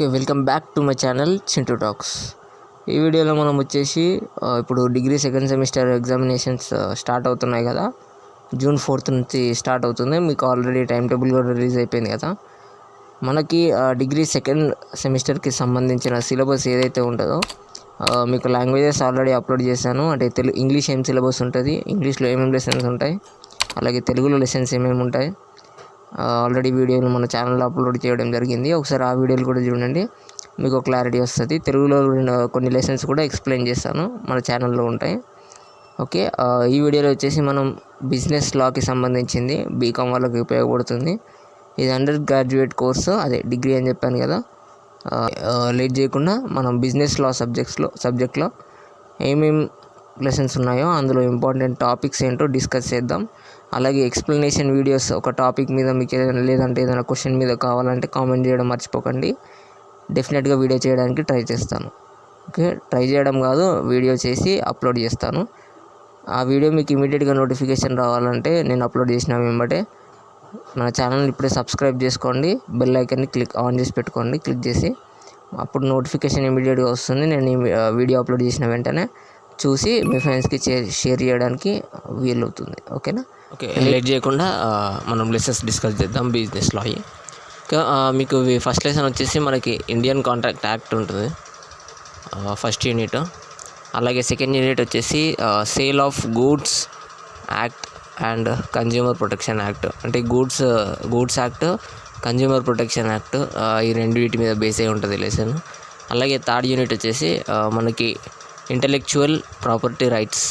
Okay, welcome back to my channel Chintu talks. ఈ వీడియోలో మనం వచ్చేసి ఇప్పుడు degree second semester examinations start అవుతున్నాయి కదా. June 4th నుంచి స్టార్ట్ అవుతుంది. మీకు ఆల్రెడీ టైం టేబుల్ కూడా రిలీజ్ అయిపోయింది కదా. మనకి డిగ్రీ సెకండ్ సెమిస్టర్కి సంబంధించిన సిలబస్ ఏదైతే ఉంటుందో మీకు లాంగ్వేజెస్ ఆల్రెడీ అప్లోడ్ చేశాను. అంటే ఇంగ్లీష్ ఏం సిలబస్ ఉంటుంది, ఇంగ్లీష్లో ఏమేమి లెసన్స్ ఉంటాయి, అలాగే తెలుగులో లెసన్స్ ఏమేమి ఉంటాయి ఆల్రెడీ వీడియోలు మన ఛానల్లో అప్లోడ్ చేయడం జరిగింది. ఒకసారి ఆ వీడియోలు కూడా చూడండి, మీకు క్లారిటీ వస్తుంది. తెలుగులో కొన్ని లెసన్స్ కూడా ఎక్స్ప్లెయిన్ చేస్తాను, మన ఛానల్లో ఉంటాయి. ఓకే, ఈ వీడియోలో వచ్చేసి మనం బిజినెస్ లాకి సంబంధించింది, బీకామ్ వాళ్ళకి ఉపయోగపడుతుంది. ఇది అండర్ గ్రాడ్యుయేట్ కోర్సు, అదే డిగ్రీ అని చెప్పాను కదా. లేట్ చేయకుండా మనం బిజినెస్ లా సబ్జెక్ట్లో ఏమేమి లెసన్స్ ఉన్నాయో అందులో ఇంపార్టెంట్ టాపిక్స్ ఏంటో డిస్కస్ చేద్దాం. అలాగే ఎక్స్ప్లెనేషన్ వీడియోస్ ఒక టాపిక్ మీద మీకు ఏదైనా లేదంటే ఏదైనా క్వశ్చన్ మీద కావాలంటే కామెంట్ చేయడం మర్చిపోకండి. డెఫినెట్గా వీడియో చేయడానికి ట్రై చేస్తాను. ఓకే, ట్రై చేయడం కాదు, వీడియో చేసి అప్లోడ్ చేస్తాను. ఆ వీడియో మీకు ఇమీడియట్గా నోటిఫికేషన్ రావాలంటే నేను అప్లోడ్ చేసిన వెంబడే మన ఛానల్ని ఇప్పుడే సబ్స్క్రైబ్ చేసుకోండి, బెల్ ఐకాన్ని ఆన్ చేసి పెట్టుకోండి. క్లిక్ చేసి అప్పుడు నోటిఫికేషన్ ఇమీడియట్గా వస్తుంది. నేను వీడియో అప్లోడ్ చేసిన వెంటనే చూసి మీ ఫ్రెండ్స్కి షేర్ చేయడానికి వీలవుతుంది. ఓకేనా? ఓకే, లేట్ చేయకుండా మనం లెసన్స్ డిస్కస్ చేద్దాం బిజినెస్ లా. మీకు ఫస్ట్ లెసన్ వచ్చేసి మనకి ఇండియన్ కాంట్రాక్ట్ యాక్ట్ ఉంటుంది, ఫస్ట్ యూనిట్. అలాగే సెకండ్ యూనిట్ వచ్చేసి sale of goods act and consumer protection act. అంటే goods act, consumer protection act, ఈ వీటి మీద బేస్ అయి ఉంటుంది లెసన్. అలాగే థర్డ్ యూనిట్ వచ్చేసి మనకి intellectual property rights.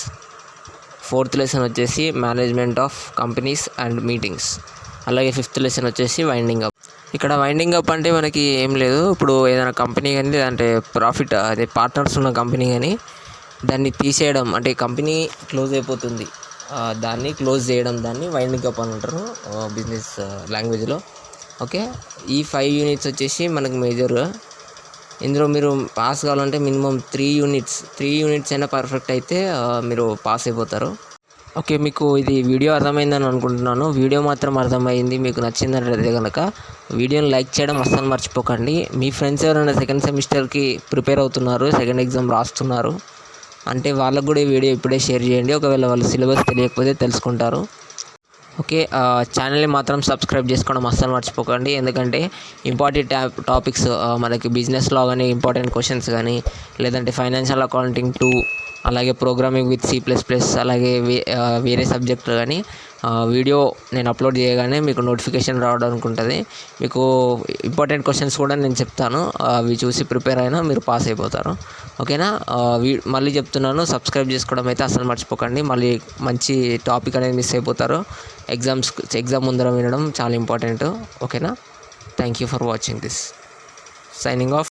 Fourth lesson వచ్చేసి management of companies and meetings. అలాగే ఫిఫ్త్ లెసన్ వచ్చేసి వైండింగ్ అప్. ఇక్కడ వైండింగ్ అప్ అంటే మనకి ఏం లేదు, ఇప్పుడు ఏదైనా కంపెనీ కానీ అంటే ప్రాఫిట్ అదే పార్ట్నర్స్ ఉన్న కంపెనీ కానీ దాన్ని తీసేయడం, అంటే కంపెనీ క్లోజ్ అయిపోతుంది, దాన్ని క్లోజ్ చేయడం, దాన్ని వైండింగ్ అప్ అని అంటారు బిజినెస్ లాంగ్వేజ్లో. ఓకే, ఈ 5 యూనిట్స్ వచ్చేసి మనకి మేజర్గా. ఇందులో మీరు పాస్ కావాలంటే మినిమం 3 యూనిట్స్ అయినా పర్ఫెక్ట్ అయితే మీరు పాస్ అయిపోతారు. ఓకే, మీకు ఇది వీడియో అర్థమైందని అనుకుంటున్నాను. వీడియో మాత్రం అర్థమైంది, మీకు నచ్చిందంటే కనుక వీడియోని లైక్ చేయడం అస్సలు మర్చిపోకండి. మీ ఫ్రెండ్స్ ఎవరైనా సెకండ్ సెమిస్టర్కి ప్రిపేర్ అవుతున్నారు, సెకండ్ ఎగ్జామ్ రాస్తున్నారు అంటే వాళ్ళకు కూడా ఈ వీడియో ఇప్పుడే షేర్ చేయండి. ఒకవేళ వాళ్ళు సిలబస్ తెలియకపోతే తెలుసుకుంటారు. ఓకే, ఛానల్ని మాత్రం సబ్స్క్రైబ్ చేసుకోవడం అస్సలు మర్చిపోకండి. ఎందుకంటే ఇంపార్టెంట్ టాపిక్స్ మనకి బిజినెస్లో కానీ ఇంపార్టెంట్ క్వశ్చన్స్ కానీ, లేదంటే ఫైనాన్షియల్ అకౌంటింగ్ 2, అలాగే ప్రోగ్రామింగ్ విత్ C++, అలాగే వేరే సబ్జెక్టులు కానీ వీడియో నేను అప్లోడ్ చేయగానే మీకు నోటిఫికేషన్ రావడానికి ఉంటుంది. మీకు ఇంపార్టెంట్ క్వశ్చన్స్ కూడా నేను చెప్తాను, అవి చూసి ప్రిపేర్ అయినా మీరు పాస్ అయిపోతారు. ఓకేనా? మళ్ళీ చెప్తున్నాను, సబ్స్క్రైబ్ చేసుకోవడం అయితే అసలు మర్చిపోకండి. మళ్ళీ మంచి టాపిక్ అనేది మిస్ అయిపోతారు. ఎగ్జామ్ ముందర వినడం చాలా ఇంపార్టెంట్. ఓకేనా? Thank you for watching this. Signing off.